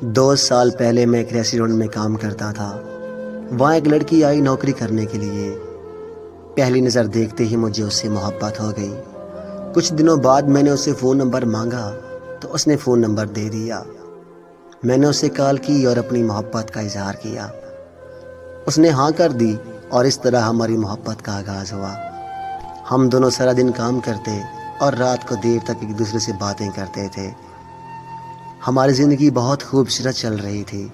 2 سال پہلے میں ایک ریسٹورنٹ میں کام کرتا تھا۔ وہاں ایک لڑکی آئی نوکری کرنے کے لیے۔ پہلی نظر دیکھتے ہی مجھے اس سے محبت ہو گئی۔ کچھ دنوں بعد میں نے اس سے فون نمبر مانگا تو اس نے فون نمبر دے دیا۔ میں نے اسے کال کی اور اپنی محبت کا اظہار کیا۔ اس نے ہاں کر دی اور اس طرح ہماری محبت کا آغاز ہوا۔ ہم دونوں سارا دن کام کرتے اور رات کو دیر تک ایک دوسرے سے باتیں کرتے تھے۔ ہماری زندگی بہت خوبصورت چل رہی تھی۔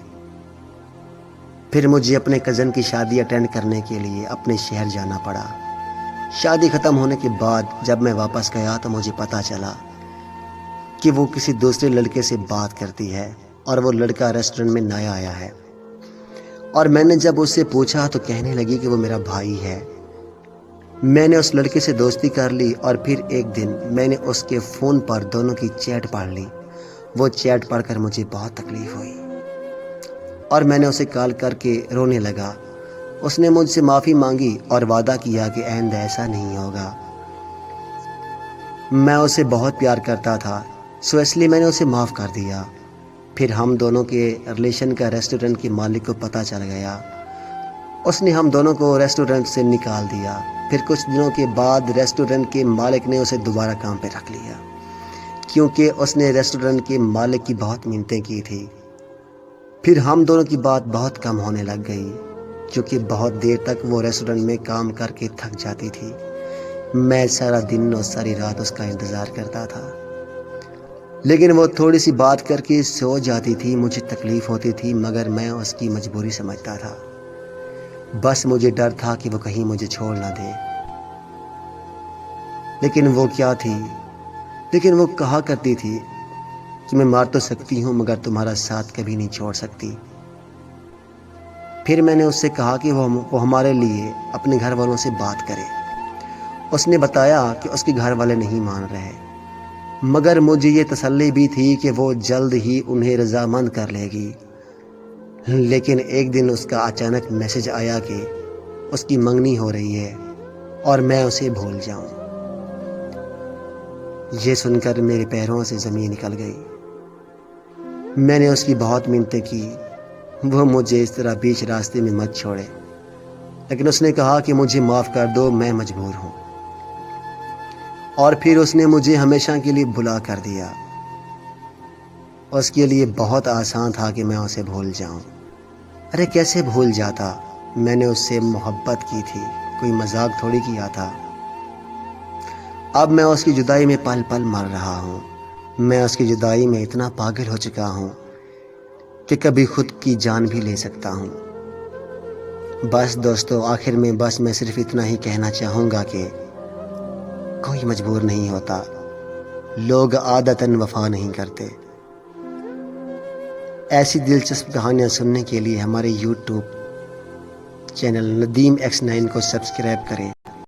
پھر مجھے اپنے کزن کی شادی اٹینڈ کرنے کے لیے اپنے شہر جانا پڑا۔ شادی ختم ہونے کے بعد جب میں واپس گیا تو مجھے پتہ چلا کہ وہ کسی دوسرے لڑکے سے بات کرتی ہے اور وہ لڑکا ریسٹورنٹ میں نیا آیا ہے۔ اور میں نے جب اس سے پوچھا تو کہنے لگی کہ وہ میرا بھائی ہے۔ میں نے اس لڑکے سے دوستی کر لی اور پھر ایک دن میں نے اس کے فون پر دونوں کی چیٹ پڑھ لی۔ وہ چیٹ پڑھ کر مجھے بہت تکلیف ہوئی اور میں نے اسے کال کر کے رونے لگا۔ اس نے مجھ سے معافی مانگی اور وعدہ کیا کہ آئندہ ایسا نہیں ہوگا۔ میں اسے بہت پیار کرتا تھا اس لیے میں نے اسے معاف کر دیا۔ پھر ہم دونوں کے ریلیشن کا ریسٹورنٹ کے مالک کو پتہ چل گیا۔ اس نے ہم دونوں کو ریسٹورنٹ سے نکال دیا۔ پھر کچھ دنوں کے بعد ریسٹورنٹ کے مالک نے اسے دوبارہ کام پہ رکھ لیا کیونکہ اس نے ریسٹورنٹ کے مالک کی بہت منتیں کی تھی۔ پھر ہم دونوں کی بات بہت کم ہونے لگ گئی کیونکہ بہت دیر تک وہ ریسٹورنٹ میں کام کر کے تھک جاتی تھی۔ میں سارا دن اور ساری رات اس کا انتظار کرتا تھا، لیکن وہ تھوڑی سی بات کر کے سو جاتی تھی۔ مجھے تکلیف ہوتی تھی مگر میں اس کی مجبوری سمجھتا تھا۔ بس مجھے ڈر تھا کہ وہ کہیں مجھے چھوڑ نہ دے۔ لیکن وہ کیا تھی؟ لیکن وہ کہا کرتی تھی کہ میں مار تو سکتی ہوں مگر تمہارا ساتھ کبھی نہیں چھوڑ سکتی۔ پھر میں نے اس سے کہا کہ وہ ہمارے لیے اپنے گھر والوں سے بات کرے۔ اس نے بتایا کہ اس کے گھر والے نہیں مان رہے، مگر مجھے یہ تسلی بھی تھی کہ وہ جلد ہی انہیں رضامند کر لے گی۔ لیکن ایک دن اس کا اچانک میسج آیا کہ اس کی منگنی ہو رہی ہے اور میں اسے بھول جاؤں۔ یہ سن کر میرے پیروں سے زمین نکل گئی۔ میں نے اس کی بہت منتیں کی وہ مجھے اس طرح بیچ راستے میں مت چھوڑے، لیکن اس نے کہا کہ مجھے معاف کر دو، میں مجبور ہوں۔ اور پھر اس نے مجھے ہمیشہ کے لیے بھلا کر دیا۔ اس کے لیے بہت آسان تھا کہ میں اسے بھول جاؤں۔ ارے کیسے بھول جاتا؟ میں نے اس سے محبت کی تھی، کوئی مذاق تھوڑی کیا تھا۔ اب میں اس کی جدائی میں پل پل مر رہا ہوں۔ میں اس کی جدائی میں اتنا پاگل ہو چکا ہوں کہ کبھی خود کی جان بھی لے سکتا ہوں۔ بس دوستو، آخر میں میں صرف اتنا ہی کہنا چاہوں گا کہ کوئی مجبور نہیں ہوتا، لوگ عادتاً وفا نہیں کرتے۔ ایسی دلچسپ کہانیاں سننے کے لیے ہمارے یوٹیوب چینل ندیم X9 کو سبسکرائب کریں۔